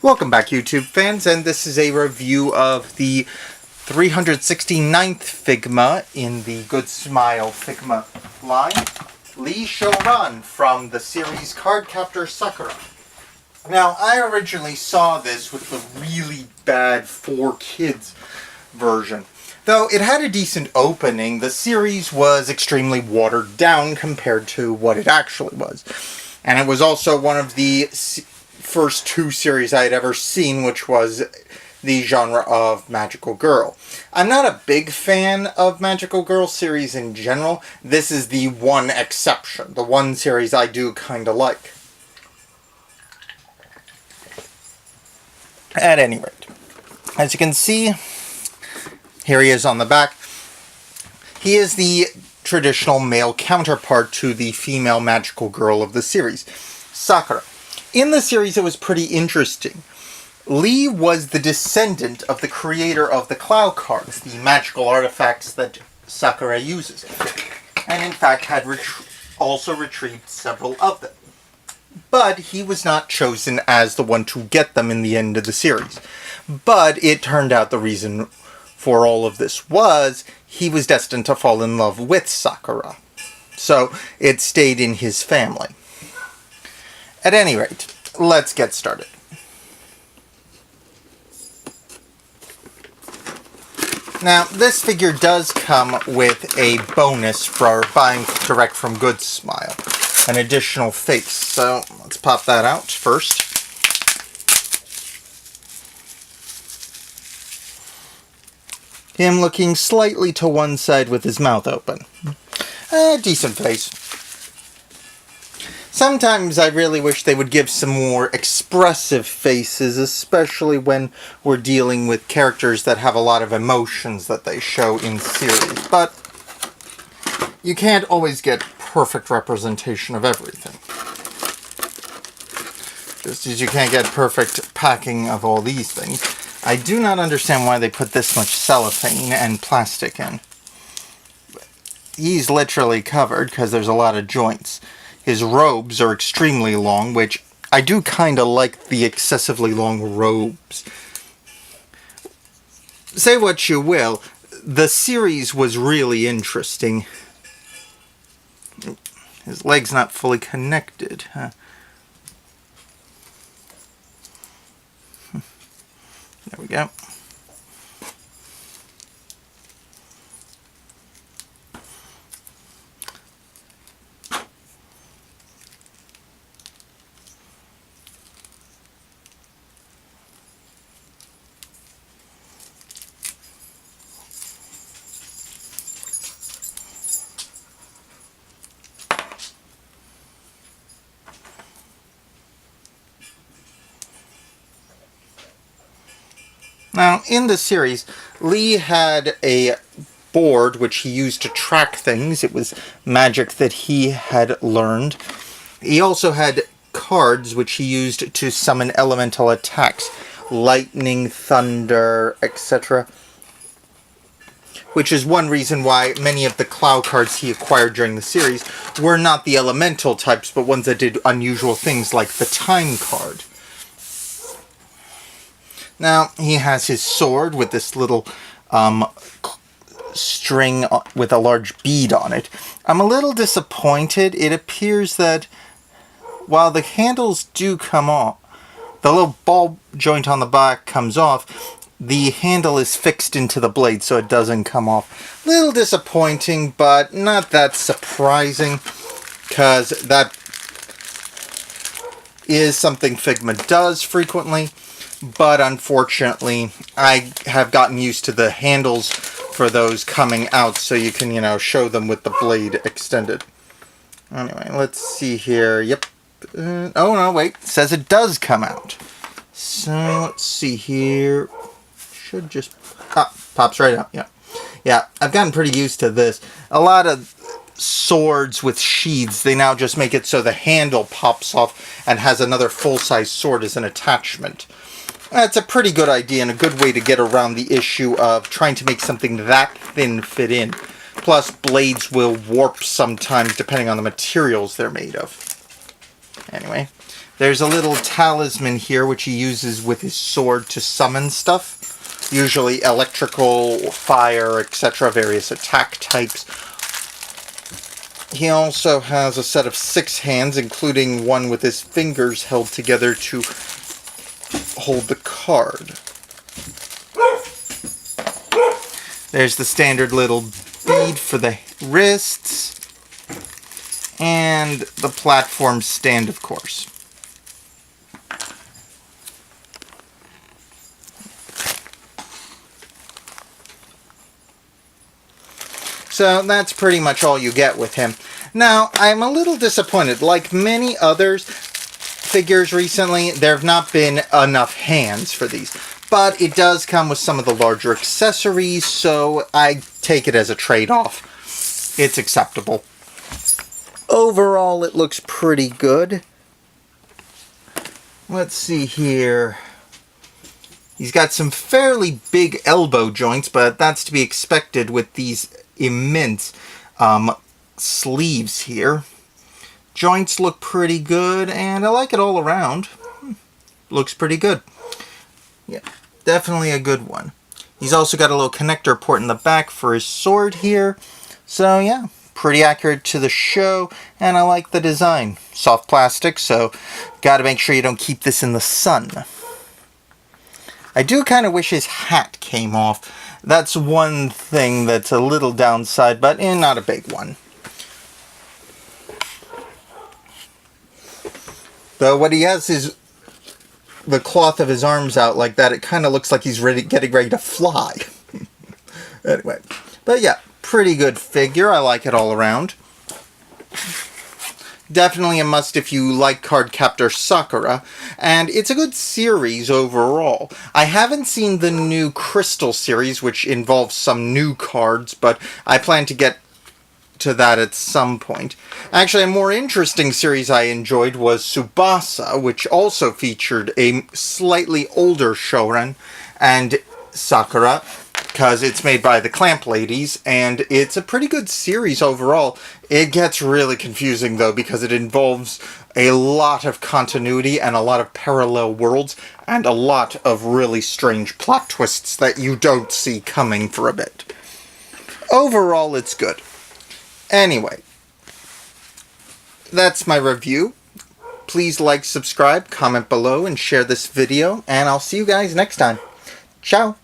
Welcome back, YouTube fans, and this is a review of the 369th Figma in the Good Smile Figma line, Li Syaoran from the series Cardcaptor Sakura. Now, I originally saw this with the really bad 4Kids version. Though it had a decent opening, the series was extremely watered down compared to what it actually was. And it was also one of the first two series I had ever seen, which was the genre of Magical Girl. I'm not a big fan of Magical Girl series in general. This is the one exception, the one series I do kind of like. At any rate, as you can see, here he is on the back. He is the traditional male counterpart to the female magical girl of the series, Sakura. In the series, it was pretty interesting. Li was the descendant of the creator of the cloud cards, the magical artifacts that Sakura uses, and in fact had also retrieved several of them. But he was not chosen as the one to get them in the end of the series. But it turned out the reason for all of this was he was destined to fall in love with Sakura. So it stayed in his family. At any rate, let's get started. Now, this figure does come with a bonus for buying direct from Good Smile, an additional face. So let's pop that out first. Him looking slightly to one side with his mouth open. A decent face. Sometimes I really wish they would give some more expressive faces, especially when we're dealing with characters that have a lot of emotions that they show in series. But you can't always get perfect representation of everything. Just as you can't get perfect packing of all these things. I do not understand why they put this much cellophane and plastic in. He's literally covered because there's a lot of joints. His robes are extremely long, which I do kind of like the excessively long robes. Say what you will, the series was really interesting. His leg's not fully connected, huh? There we go. Now, in the series, Li had a board which he used to track things. It was magic that he had learned. He also had cards which he used to summon elemental attacks, lightning, thunder, etc. Which is one reason why many of the cloud cards he acquired during the series were not the elemental types, but ones that did unusual things like the time card. Now, he has his sword with this little string with a large bead on it. I'm a little disappointed. It appears that while the handles do come off, the little ball joint on the back comes off, the handle is fixed into the blade so it doesn't come off. Little disappointing, but not that surprising, because that is something Figma does frequently. But unfortunately, I have gotten used to the handles for those coming out, so you can, show them with the blade extended. Anyway, let's see here. Yep. Oh, no, wait. It says it does come out. So, let's see here. Should just... pops right out. Yeah. Yeah, I've gotten pretty used to this. A lot of swords with sheaths, they now just make it so the handle pops off and has another full-size sword as an attachment. That's a pretty good idea and a good way to get around the issue of trying to make something that thin fit in. Plus, blades will warp sometimes depending on the materials they're made of. Anyway, There's a little talisman here which he uses with his sword to summon stuff. Usually electrical, fire, etc. Various attack types. He also has a set of 6 hands, including one with his fingers held together to hold the card. There's the standard little bead for the wrists. And the platform stand, of course. So that's pretty much all you get with him. Now, I'm a little disappointed. Like many others figures recently, there have not been enough hands for these. But it does come with some of the larger accessories, so I take it as a trade-off. It's acceptable. Overall, it looks pretty good. Let's see here. He's got some fairly big elbow joints, but that's to be expected with these immense sleeves here. Joints look pretty good, and I like it all around. Looks pretty good. Yeah, definitely a good one. He's also got a little connector port in the back for his sword here. So yeah, pretty accurate to the show, and I like the design. Soft plastic, so gotta make sure you don't keep this in the sun. I do kind of wish his hat came off. That's one thing that's a little downside, but not a big one. Though what he has is the cloth of his arms out like that. It kind of looks like he's getting ready to fly. Anyway, but yeah, pretty good figure. I like it all around. Definitely a must if you like Cardcaptor Sakura, and it's a good series overall. I haven't seen the new Crystal series, which involves some new cards, but I plan to get to that at some point. Actually, a more interesting series I enjoyed was Tsubasa, which also featured a slightly older Syaoran and Sakura, because it's made by the Clamp Ladies, and it's a pretty good series overall. It gets really confusing, though, because it involves a lot of continuity and a lot of parallel worlds, and a lot of really strange plot twists that you don't see coming for a bit. Overall, it's good. Anyway, that's my review. Please like, subscribe, comment below, and share this video, and I'll see you guys next time. Ciao!